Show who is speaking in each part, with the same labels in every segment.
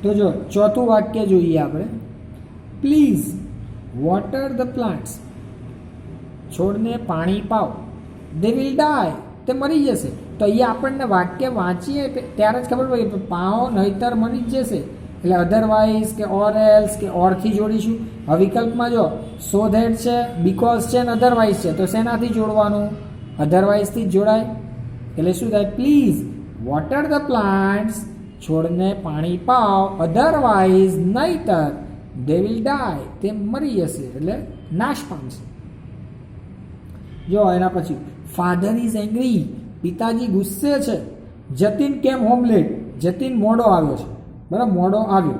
Speaker 1: તો જો ચોથું વાક્ય જોઈએ આપણે, પ્લીઝ વોટર ધ પ્લાન્ટ્સ, છોડને પાણી પાવ, દે વિલ ડાય, તે મરી જશે. તો અહીંયા આપણને વાક્ય વાંચીએ ત્યારે જ ખબર પડે કે પાઓ નહીતર મરી જ જશે, એટલે અધરવાઇઝ કે ઓર એલ્સ કે ઓરથી જોડીશું. હવે વિકલ્પમાં જો સો ધેટ છે, બીકોઝ છે ને અધરવાઇઝ છે, તો શેનાથી જોડવાનું? અધરવાઇઝથી જ જોડાય. એટલે શું થાય? પ્લીઝ વોટર ધ પ્લાન્ટ્સ, છોડને પાણી પાવ, અધરવાઇઝ નહીતર દે વિલ ડાય, તે મરી જશે એટલે નાશ પામશે. જો એના પછી ફાધર ઇઝ એંગ્રી, પિતાજી ગુસ્સે છે. Jatin came home late, Jatin મોડો આવ્યો છે. બરાબર, મોડો આવ્યો.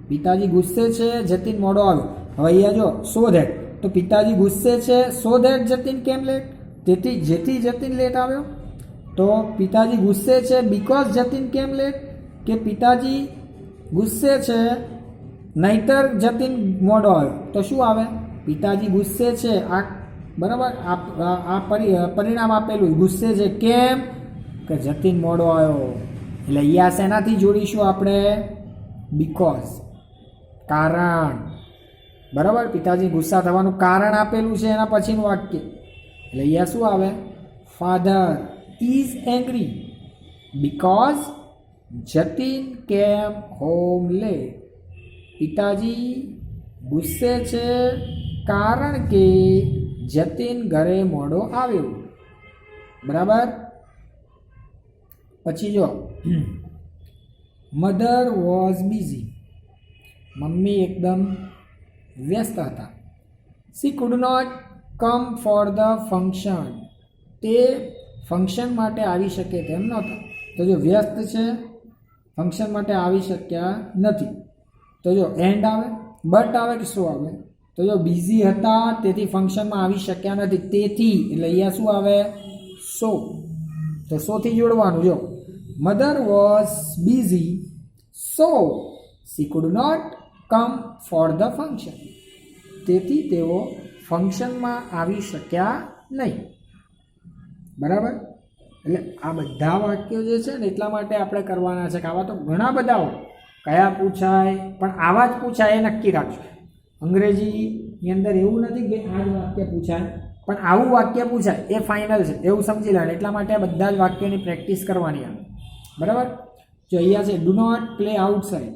Speaker 1: પિતાજી ગુસ્સે છે, જતીન મોડો આવ્યો. હવે અહીંયા જો સો ધેટ, તો પિતાજી ગુસ્સે છે, સો ધેટ જતીન કેમ લેટ, તેથી જેથી જતીન લેટ આવ્યો. તો પિતાજી ગુસ્સે છે બીકોઝ જતીન કેમ લેટ, કે પિતાજી ગુસ્સે છે નહીતર જતીન મોડો આવ્યો. તો શું આવે? પિતાજી ગુસ્સે છે, આ બરાબર, આ પરિણામ આપેલું ગુસ્સે છે. કેમ? કે જતીન મોડો આવ્યો. એટલે અહીંયા શેનાથી જોડીશું આપણે? બીકોઝ, કારણ. બરાબર, પિતાજી ગુસ્સા થવાનું કારણ આપેલું છે એના પછીનું વાક્ય. એટલે અહીંયા શું આવે? Father is angry because Jatin came home late. પિતાજી ગુસ્સે છે કારણ કે જતીન ઘરે મોડો આવ્યો. બરાબર. પછી જો મધર વોઝ બિઝી, મમ્મી એકદમ વ્યસ્ત હતા. She could not come for the function, તે ફંક્શન માટે આવી શકે તેમ નહોતા. તો જો વ્યસ્ત છે, ફંક્શન માટે આવી શક્યા નથી. તો જો એન્ડ આવે, બટ આવે કે શું આવે? તો જો બિઝી હતા તેથી ફંક્શનમાં આવી શક્યા નથી. તેથી એટલે અહીંયા શું આવે? સો. તો સોથી જોડવાનું. જો mother was busy so she could not come for the function, તેથી તેઓ ફંક્શનમાં આવી શક્યા નહીં. બરાબર. એટલે આ બધા વાક્યો જે છે ને એટલા માટે આપણે કરવાના છે કે આવા તો ઘણા બધા હોય, કયા પૂછાય પણ આવા જ પૂછાય એ નક્કી રાખજો. અંગ્રેજીની અંદર એવું નથી કે આ જ વાક્ય પૂછાય, પણ આવું વાક્ય પૂછાય એ ફાઇનલ છે એવું સમજી લેવાનું. એટલા માટે આ બધા જ વાક્યોની પ્રેક્ટિસ કરવાની આવે. બરાબર. જો અહીંયા છે ડુ નોટ પ્લે આઉટસાઇડ,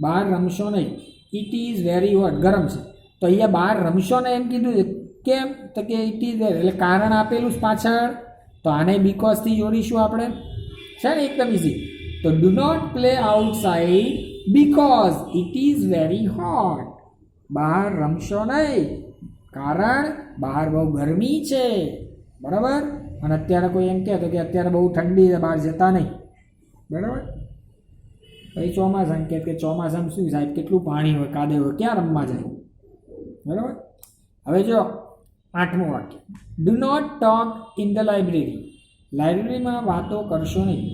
Speaker 1: બહાર રમશો નહીં. ઇટ ઇઝ વેરી હોટ, ગરમ છે. તો અહીંયા બહાર રમશો ને એમ કીધું છે. કેમ? તો કે ઇટ ઇઝ વેરી, એટલે કારણ આપેલું પાછળ. તો આને બીકોઝથી જોડીશું આપણે, છે ને એકદમ ઇઝી. તો do not play outside because it is very hot, બહાર રમશો નહીં કારણ બહાર બહુ ગરમી છે. બરાબર. અને અત્યારે કોઈ એમ કહેતો કે અત્યારે બહુ ઠંડી છે, બહાર જતા નહીં. બરાબર. પછી ચોમાસા કહે કે ચોમાસામાં શું સાહેબ કેટલું પાણી હોય, કાદવ હોય, ક્યાં રમવા જાય. બરાબર. હવે જો આઠમું વાક્ય, do not talk in the library, લાઇબ્રેરીમાં વાતો કરશો નહીં.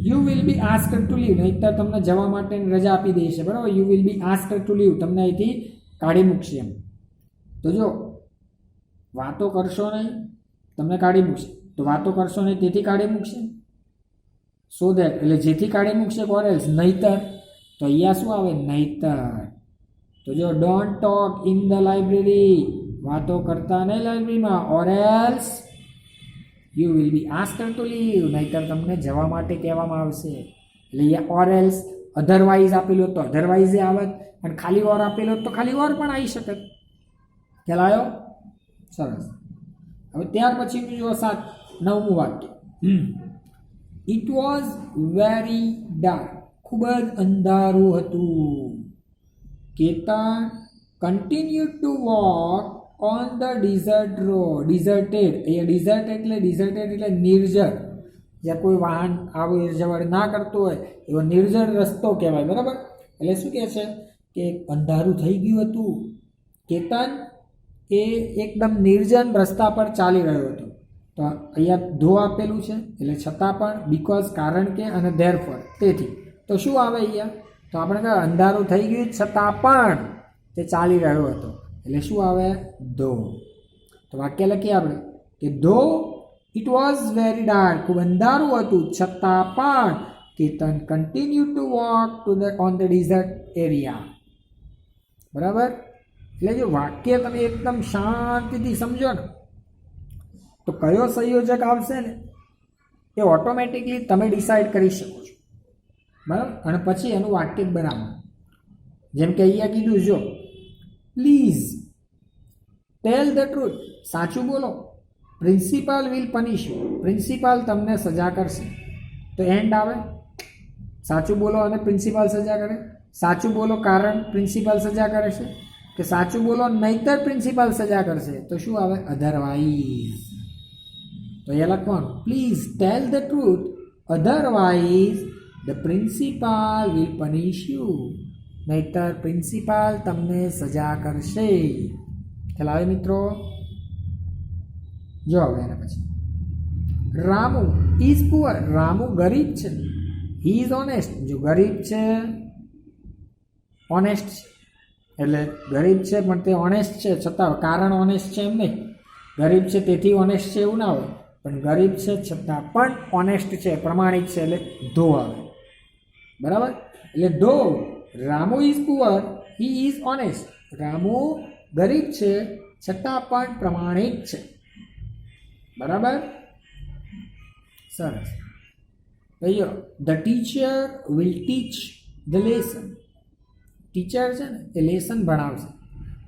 Speaker 1: You will be asked to leave, નહીંતર તમને જવા માટે રજા આપી દેશે. બરાબર. You will be asked to leave, તમને અહીંથી કાઢી મૂકશે એમ. તો જો વાતો કરશો નહીં, તમને કાઢી મૂકશે. તો વાતો કરશો નહીં તેથી કાઢી મૂકશે. સો ધેટ એટલે જેથી કાઢી મૂકશે. ઓર એલ્સ નહીતર, તો અહીંયા શું આવે? નહીતર. તો જો don't talk in the library, વાતો કરતા નહીં લાઇબ્રેરીમાં. Or else you will be asked to leave, નહીતર તમને જવા માટે કહેવામાં આવશે. એટલે અહીંયા ઓર એલ્સ, અધરવાઇઝ આપેલું તો અધરવાઇઝ એ આવત, અને ખાલી ઓર આપેલો તો ખાલી ઓર પણ આવી શકે. ખ્યાલ આવ્યો? સરસ. હવે ત્યાર પછી જો નવમું વાક્ય, ઇટ વોઝ વેરી ડાર્ક, ખૂબ જ અંધારું હતું. Ketan continue to walk on the desert road, deserted, અહીંયા ડિઝર્ટેડ એટલે નિર્જર, જ્યાં કોઈ વાહન આવે જવડ ના કરતું હોય એવો નિર્જર રસ્તો કહેવાય. બરાબર. એટલે શું કહે છે કે અંધારું થઈ ગયું હતું. કેતન એ એકદમ નિર્જન રસ્તા પર ચાલી રહ્યો હતો. તો અહીંયા ધો આપેલું છે એટલે છતાં પણ, બીકોઝ કારણ કે, અને ધેરફોર તેથી. તો શું આવે અહીંયા? તો આપણે કહે અંધારું થઈ ગયું છતાં પણ તે ચાલી રહ્યો હતો. એટલે શું આવે? ધો. તો વાક્ય લખીએ આપણે કે ધો ઇટ વોઝ વેરી ડાર્ક, ખૂબ અંધારું હતું છતાં પણ Ketan continued to walk on the desert area. બરાબર. એટલે જો વાક્ય તમે એકદમ શાંતિથી સમજો ને તો કયો સંયોજક આવશે ને એ ઓટોમેટિકલી તમે ડિસાઇડ કરી શકો છો. બરાબર. અને પછી એનું વાક્ય જ બનાવો. જેમ કે અહીંયા કીધું, જો પ્લીઝ ટેલ ધ ટ્રુથ, સાચું બોલો. પ્રિન્સિપાલ વિલ પનિશ યુ, પ્રિન્સિપાલ તમને સજા કરશે. તો એન્ડ આવે, સાચું બોલો અને પ્રિન્સિપાલ સજા કરે. સાચું બોલો કારણ પ્રિન્સિપાલ સજા કરે છે, કે સાચું બોલો નહીતર પ્રિન્સિપાલ સજા કરશે. તો શું આવે? અધરવાઇઝ. તો એ લખવાનું, please tell the truth otherwise the principal will પનિશ you, નહીતર પ્રિન્સિપાલ તમને સજા કરશે. ખ્યાલ આવે મિત્રો? જો હવે એના પછી રામુ ઇઝ પુઅર, રામુ ગરીબ છે. હી ઇઝ ઓનેસ્ટ, જો ગરીબ છે ઓનેસ્ટ છે, એટલે ગરીબ છે પણ તે ઓનેસ્ટ છે, છતાં કારણ ઓનેસ્ટ છે એમ નહીં. ગરીબ છે તેથી ઓનેસ્ટ છે એવું ના હોય, પણ ગરીબ છે છતાં પણ ઓનેસ્ટ છે, પ્રમાણિક છે, એટલે ધો આવે. બરાબર. એટલે though Ramu is poor he is honest, Ramu ગરીબ છે છતાં પણ પ્રમાણિક છે. બરાબર. સરસ. ભાઈઓ, the teacher will teach the lesson, teacher છે ને એ લેસન ભણાવશે.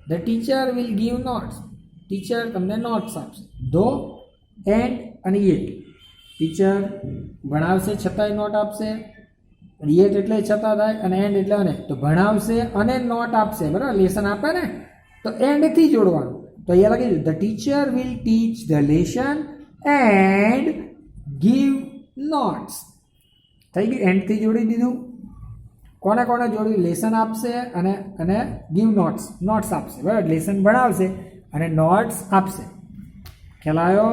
Speaker 1: The teacher will give notes, teacher તમને નોટ્સ આપશે. ધો એન્ડ અને યેટ, ટીચર ભણાવશે છતાંય નોટ આપશે. યેટ એટલે છતાં થાય, અને એન્ડ એટલે અને, તો ભણાવશે અને નોટ આપશે. બરાબર. લેસન આપે ને તો એન્ડથી જોડવાનું. તો અહીંયા લખી દીધું, the teacher will teach the lesson and give notes. થઈ ગયું, એન્ડથી જોડી દીધું. કોને કોને જોડ્યું? લેસન આપશે અને ગીવ નોટ્સ, નોટ્સ આપશે. બરાબર. લેસન ભણાવશે અને નોટ્સ આપશે. ખ્યાલ આવ્યો?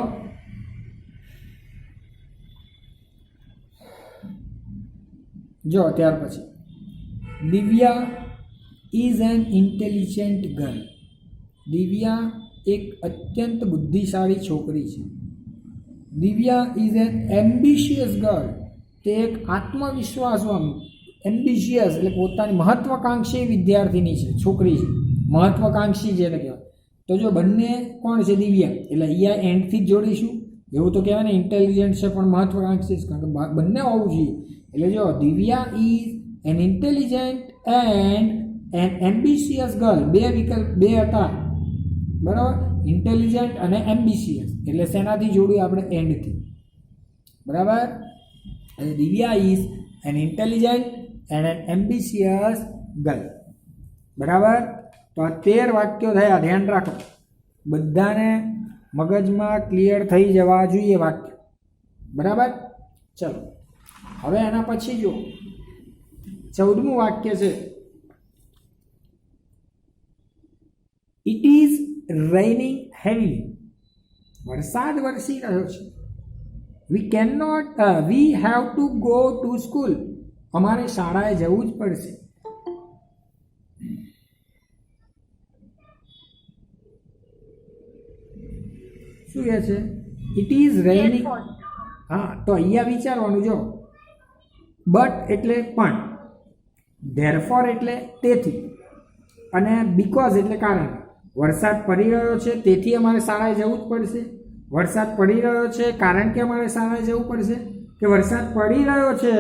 Speaker 1: જો ત્યાર પછી Divya is an intelligent girl, Divya એક અત્યંત બુદ્ધિશાળી છોકરી છે. Divya is N ambitious girl, તે એક આત્મવિશ્વાસુ, એમ્બિશિયસ એટલે પોતાની મહત્વાકાંક્ષી વિદ્યાર્થીની છે, છોકરી છે. મહત્વાકાંક્ષી જેને કહેવાય. તો જો બંને કોણ છે? દિવ્યા. એટલે અહીંયા એન્ડથી જ જોડીશું. એવું તો કહેવાય ને ઇન્ટેલિજન્ટ છે પણ મહત્વાકાંક્ષી છે, કારણ કે બંને હોવું જોઈએ. એટલે જો Divya is an intelligent and an ambitious girl, બે વિકલ્પ બે હતા. બરાબર. ઇન્ટેલિજન્ટ અને એમ્બિશિયસ, એટલે શેનાથી જોડ્યું આપણે? એન્ડથી. બરાબર. એટલે Divya is an intelligent and an ambitious girl. બરાબર. તો આ 13 વાક્યો થયા, ધ્યાન રાખો. બધાને મગજમાં ક્લિયર થઈ જવા જોઈએ વાક્ય. બરાબર. ચલો હવે એના પછી જો 14મું વાક્ય છે, ઇટ ઇઝ રેઇનિંગ હેવીલી, વરસાદ વરસી રહ્યો છે. We have to go to school, અમારે શાળાએ જવું જ પડશે. શું કહે છે? It is રેઇનિંગ. હા, તો અહીંયા વિચારવાનું. જો બટ એટલે પણ, ધેરફોર એટલે તેથી, અને બીકોઝ એટલે કારણ. વરસાદ પડી રહ્યો છે તેથી અમારે શાળાએ જવું જ પડશે. વરસાદ પડી રહ્યો છે કારણ કે અમારે શાળાએ જવું પડશે, કે વરસાદ પડી રહ્યો છે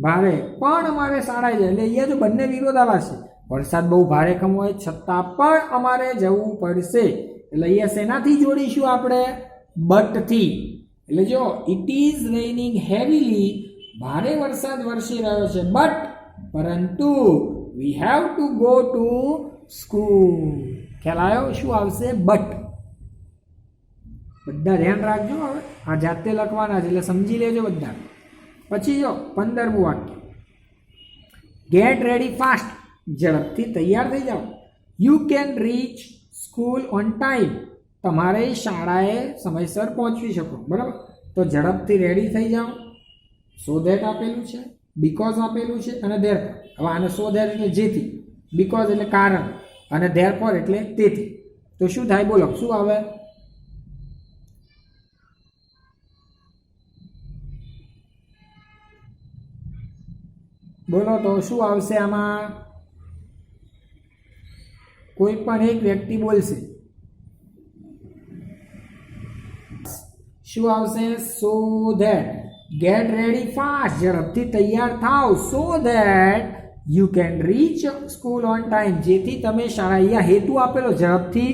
Speaker 1: ભારે પણ અમારે શાળાએ જાય. એટલે અહીંયા જો બંને વિરોધાભાસ છે. વરસાદ બહુ ભારે કમ હોય છતાં પણ અમારે જવું પડશે. એટલે અહીંયા શેનાથી જોડીશું આપણે? બટથી. એટલે જો ઇટ ઇઝ રેઇનિંગ હેવીલી, ભારે વરસાદ વરસી રહ્યો છે, બટ પરંતુ we have to go to school. ખ્યાલ આવ્યો? શું આવશે? બટ. બધા ધ્યાન રાખજો. હવે આ જાતે લખવાના છે એટલે સમજી લેજો બધા. પછી જો 15મું વાક્ય, ગેટ રેડી ફાસ્ટ, ઝડપથી તૈયાર થઈ જાઓ. You can rich school on time, તમારે શાળાએ સમયસર પહોંચી શકો. બરાબર. તો ઝડપથી રેડી થઈ જાઓ. સો ધેટ આપેલું છે, બીકોઝ આપેલું છે, અને ધેરફોર. હવે આને સો ધેટ એટલે જેથી, બીકોઝ એટલે કારણ, અને ધેરફોર એટલે તેથી. તો શું થાય? બોલો શું આવે? બોલો તો શું આવશે આમાં? કોઈ પણ એક વ્યક્તિ બોલશે. શું આવશે? So that. Gate ready fast, ઝડપથી તૈયાર થાવ. So that you can rich school on time, જેથી તમે શાળા, અહીંયા હેતુ આપેલો ઝડપથી,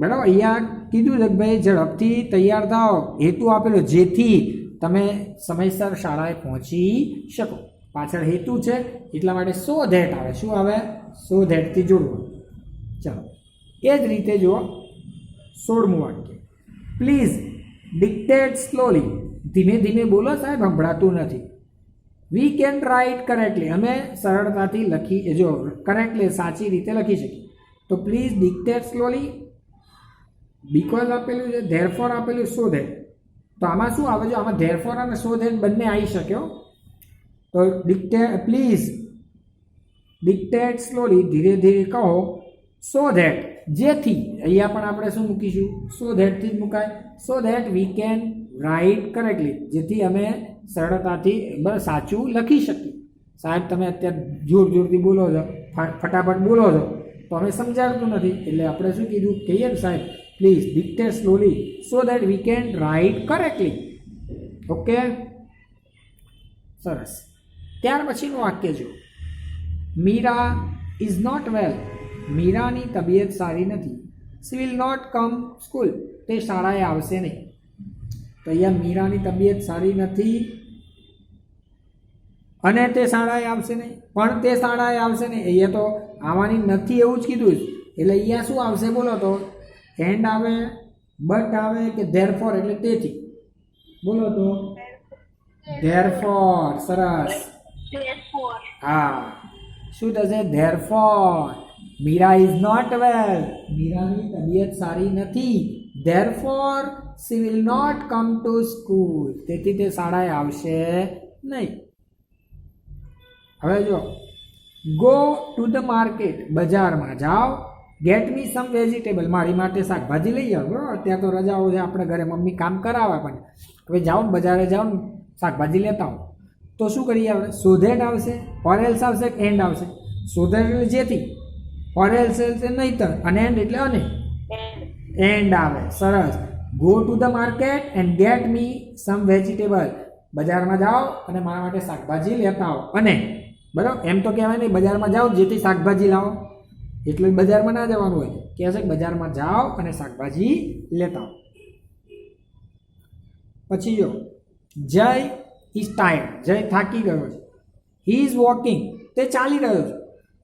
Speaker 1: બરાબર, અહીંયા કીધું છે કે ભાઈ ઝડપથી તૈયાર થાવ, હેતુ આપેલો જેથી તમે સમયસર શાળાએ પહોંચી શકો. પાછળ હેતુ છે એટલા માટે સો ધેટ આવે. શું આવે? સો ધેટથી જોડવું. ચાલો એ જ રીતે જુઓ 16મું વાક્ય. પ્લીઝ ડિક્ટેટ સ્લોલી, ધીમે ધીમે બોલો સાહેબ, સંભળાતું નથી. વી કેન રાઇટ કરેક્ટલી, અમે સરળતાથી લખી, જો કરેક્ટલી સાચી રીતે લખી શકીએ. તો પ્લીઝ ડિક્ટેટ સ્લોલી, બીકોઝ આપેલું છે, ધેરફોર આપેલું, સો ધેટ. તો આમાં શું આવે? જો આમાં ધેરફોર અને સો ધેટ બંને આવી શક્યો. તો પ્લીઝ ડિક્ટેટ સ્લોલી, ધીરે ધીરે કહો. સો ધેટ, જેથી, અહીંયા પણ આપણે શું મૂકીશું? સો ધેટથી જ મુકાય. સો that we can write correctly, જેથી અમે સરળતાથી બસ સાચું લખી શકીએ. સાહેબ તમે અત્યારે જોરથી બોલો છો, ફટાફટ બોલો છો, તો અમે સમજાવતું નથી, એટલે આપણે શું કીધું? કહીએ ને સાહેબ please dictate slowly so that we can write correctly. Okay, સરસ. ત્યાર પછીનું વાક્ય જો. મીરા ઇઝ નોટ વેલ, મીરાની તબિયત સારી નથી. She will not come school, તે શાળાએ આવશે નહીં. તો અહીંયા મીરાની તબિયત સારી નથી અને તે શાળાએ આવશે નહીં, પણ તે શાળાએ આવશે નહીં. અહીંયા તો આવવાની નથી એવું જ કીધું છે, એટલે અહીંયા શું આવશે બોલો તો? એન્ડ આવે, બટ આવે કે ધેરફોર, એટલે તેથી. બોલો તો ધેરફોર. સરસ. હા, શું થશે? Therefore Meera is not well, મીરાની તબિયત સારી નથી. Therefore she will not come to school, તેથી તે શાળાએ આવશે નહીં. હવે જો, ગો ટુ ધ માર્કેટ, બજારમાં જાઓ. ગેટ મી સમ વેજીટેબલ, મારી માટે શાકભાજી લઈ આવો. બરાબર, અત્યારે તો રજાઓ છે, આપણે ઘરે મમ્મી કામ કરાવે, પણ હવે જાઓ ને બજારે જાઓ ને શાકભાજી લેતા આવો. તો શું કરીએ આપણે? સો ધેટ આવશે, ઓર એલ્સ આવશે, એન્ડ આવશે. સો ધેટ એટલે જેથી, ઓર એલ્સ એટલે નહીતર, અને એન્ડ એટલે અને એન્ડ આવે. સરસ. Go to the market and get me some vegetable, બજારમાં જાઓ અને મારા માટે શાકભાજી લેતા આવો. અને બરાબર, એમ તો કહેવાય નહીં બજારમાં જાઓ જેથી શાકભાજી લાવો, એટલે બજારમાં ના જવાનું હોય. કહે છે કે બજારમાં જાઓ અને શાકભાજી લેતા આવો. પછી જો, જય ઇઝ ટાયર્ડ, જય થાકી ગયો છે. હી ઇઝ વોકિંગ, તે ચાલી રહ્યો છે.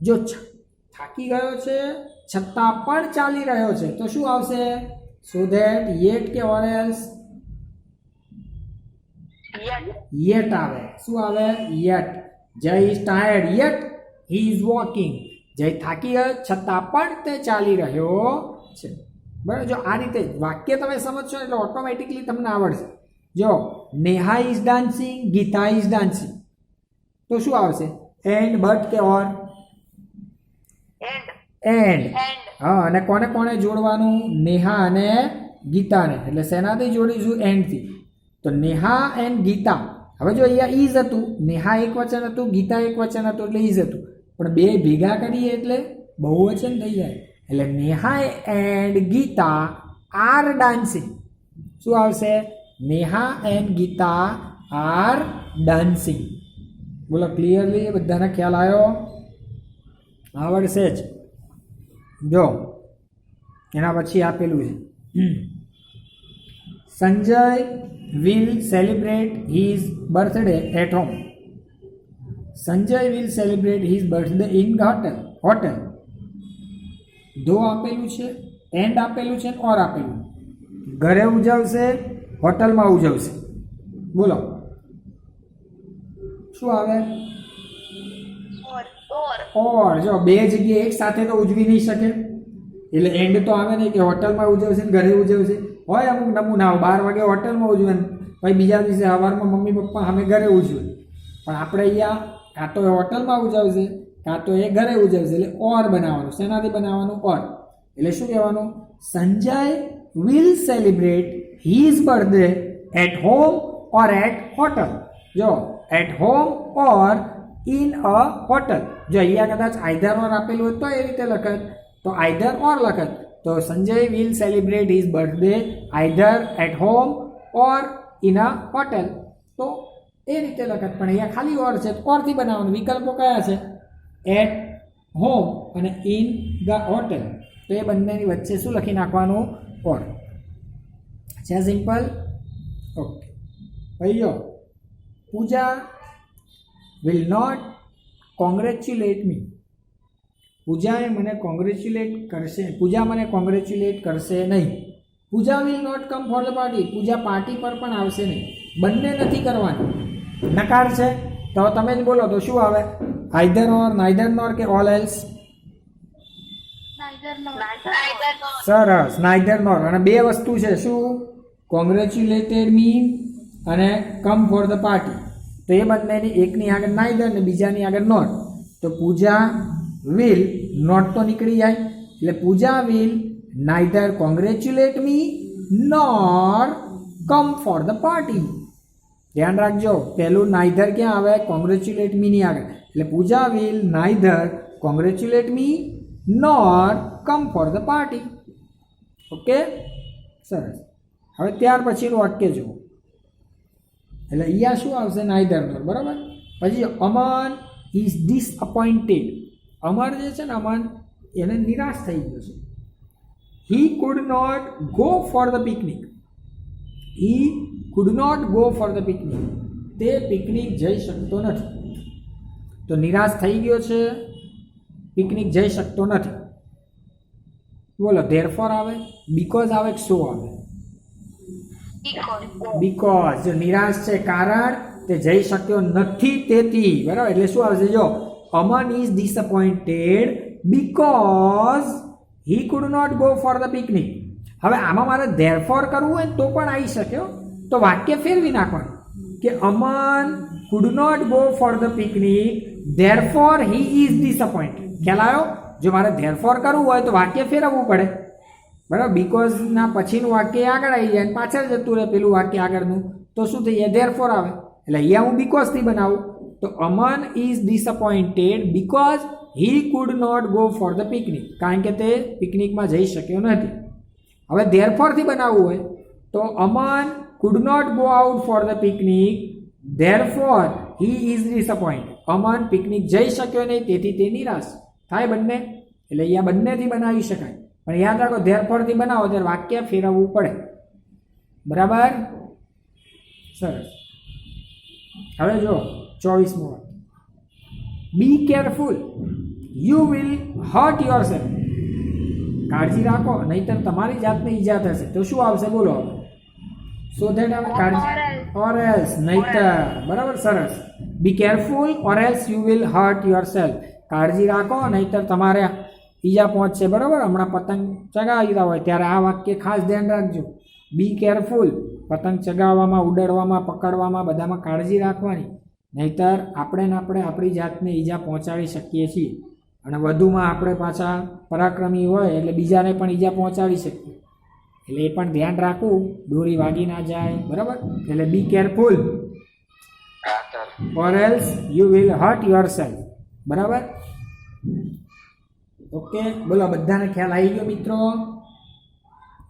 Speaker 1: જો થાકી ગયો છે છતાં પણ ચાલી રહ્યો છે, તો શું આવશે? સો ધેટ, યેટ કે ઓર એલ્સ? યેટ આવે. શું આવે? યેટ. જય is tired yet he is walking, જય થાકી ગયો છતાં પણ તે ચાલી રહ્યો છે. બરાબર, જો આ રીતે વાક્ય તમે સમજશો એટલે ઓટોમેટિકલી તમને આવડશે. જો Neha is dancing, Geeta is dancing, તો શું આવશે? એન્ડ, બટ કે ઓર? એન્ડ. હા, અને કોને કોને જોડવાનું? નેહા અને ગીતાને. એટલે શેનાથી જોડીશું? એન્ડથી. તો નેહા એન્ડ ગીતા. હવે જો અહીંયા ઇઝ હતું, નેહા એક વચન હતું, ગીતા એક વચન હતું, એટલે ઇઝ હતું. પણ બે ભેગા કરીએ એટલે બહુવચન થઈ જાય. એટલે Neha and Geeta are dancing. શું આવશે? Neha and Geeta are dancing. બોલો ક્લિયરલી, બધાને ખ્યાલ આવ્યો? આવડશે જ. જો એના પછી આપેલું છે, Sanjay will celebrate his birthday at home. Sanjay will celebrate his birthday in hotel. દો આપેલું છે, એન્ડ આપેલું છે, ઓર આપેલું. ઘરે ઉજવશે, હોટલમાં ઉજવશે. બોલો શું આવે? ઓર. જો બે જગ્યાએ એક સાથે તો ઉજવી નહીં શકે, એટલે એન્ડ તો આવે નહીં કે હોટલમાં ઉજવશે ને ઘરે ઉજવશે. હોય અમુક નમૂનાઓ 12 વાગે હોટલમાં ઉજવે, પછી બીજા દિવસે સવારમાં મમ્મી પપ્પા અમે ઘરે ઉજવે. પણ આપણે અહીંયા કાં તો હોટલમાં ઉજવશે કાં તો એ ઘરે ઉજવશે, એટલે ઓર બનાવવાનું. શેનાથી બનાવવાનું? ઓર. એટલે શું કહેવાનું? Sanjay will celebrate his birthday at home or at hotel. જો at home or in a hotel. જો અહીંયા કદાચ આઈધર ઓર આપેલું હોય તો એ રીતે લખત, તો આઈધર ઓર લખત. તો Sanjay will celebrate his birthday either at home or in a hotel. તો એ રીતે લખત. પણ અહીંયા ખાલી ઓર છે, ઓરથી બનાવવાનું. વિકલ્પો કયા છે? એટ હોમ અને ઇન ધ હોટેલ. તો એ બંનેની વચ્ચે શું લખી નાખવાનું? ઓર. છે સિમ્પલ? ઓકે. ભાઈઓ, Pooja will not congratulate me. Pooja મને કોંગ્રેચ્યુલેટ કરશે નહીં. Pooja will not come for the party. Pooja party પર પણ આવશે નહીં. બંને નથી કરવાનું. નકાર છે તો તમે જ બોલો તો શું આવે? આઈધર ઓર, નાઈધર નોર કે ઓલ એલ્સ? સરસ, નાઈધર નોર. અને બે વસ્તુ છે શું? કોંગ્રેચ્યુલેટેડ મી અને કમ ફોર ધ પાર્ટી. તો એ બંનેની એકની આગળ નાઈધર ને બીજાની આગળ નોટ. તો પૂજા વિલ નોટ તો નીકળી જાય, એટલે Pooja will neither congratulate me nor come for the party. ધ્યાન રાખજો, પહેલું નાઈધર ક્યાં આવે? કોંગ્રેચ્યુલેટ મીની આગળ. એટલે Pooja will neither congratulate me nor come for the party. Okay, સરસ. હવે ત્યાર પછીનું વાક્ય જુઓ. એટલે અહીંયા શું આવશે? નાઈધર નોર. બરાબર. પછી અમન ઇઝ ડિસઅપોઇન્ટેડ. અમર જે છે ને, અમન, એને નિરાશ થઈ ગયો છે. He could not go for the picnic. He could not go for the picnic. તે પિકનિક જઈ શકતો નથી. તો નિરાશ થઈ ગયો છે, પિકનિક જઈ શકતો નથી. બોલો, ધેરફોર આવે, બીકોઝ આવે કે સો આવે? બીકોઝ. જો નિરાશ છે કારણ તે જઈ શક્યો નથી તેથી. બરાબર. એટલે શું આવશે? જો Aman is disappointed because he could not go for the picnic. હવે આમાં મારે ધેરફોર કરવું હોય તો પણ આવી શક્યો. તો વાક્ય ફેરવી નાખવાનું કે Aman could not go for the picnic therefore he is disappointed. ખ્યાલ આવ્યો? જો મારે ધેરફોર કરવું હોય તો વાક્ય ફેરવવું પડે. બરાબર. બીકોઝના પછીનું વાક્ય આગળ આવી જાય અને પાછળ જતું રહે પેલું વાક્ય આગળનું. તો શું થઈ જાય? ધેરફોર આવે. એટલે અહીંયા હું બીકોઝથી બનાવું. તો Aman is disappointed because he could not go for the picnic. કારણ કે તે પિકનિકમાં જઈ શક્યો નથી. હવે ધેરફોરથી બનાવવું હોય તો Aman could not go out for the picnic therefore he is disappointed. Aman picnic જઈ શક્યો નહીં તેથી તે નિરાશ થાય. બંને. એટલે અહીંયા બંનેથી બનાવી શકાય. પણ યાદ રાખો, ધેરફોરથી બનાવો ત્યારે વાક્ય ફેરવવું પડે. બરાબર. સરસ. હવે જો 24મું વાક્ય. Be careful you will hurt your self. કાળજી રાખો નહીતર તમારી જાતને ઈજા થશે. તો શું આવશે? બોલો. સો ધેટ આવે કાળજી ઓર એલ્સ, નહીતર. બરાબર. સરસ. Be careful or else you will hurt your self. કાળજી રાખો નહીતર તમારે ઈજા પહોંચશે. બરાબર. હમણાં પતંગ ચગાવી રહ્યા હોય ત્યારે આ વાક્ય ખાસ ધ્યાન રાખજો. Be careful. પતંગ ચગાવવામાં, ઉડાડવામાં, પકડવામાં બધામાં કાળજી રાખવાની. નહીતર આપણે આપણી જાતને ઈજા પહોંચાડી શકીએ છીએ. અને વધુમાં આપણે પાછા પરાક્રમી હોય એટલે બીજાને પણ ઈજા પહોંચાડી શકીએ. એટલે એ પણ ધ્યાન રાખવું, દોરી વાગી ના જાય. બરાબર. એટલે be careful or else you will hurt your self. બરાબર. ઓકે. બોલો, બધાને ખ્યાલ આવી ગયો મિત્રો?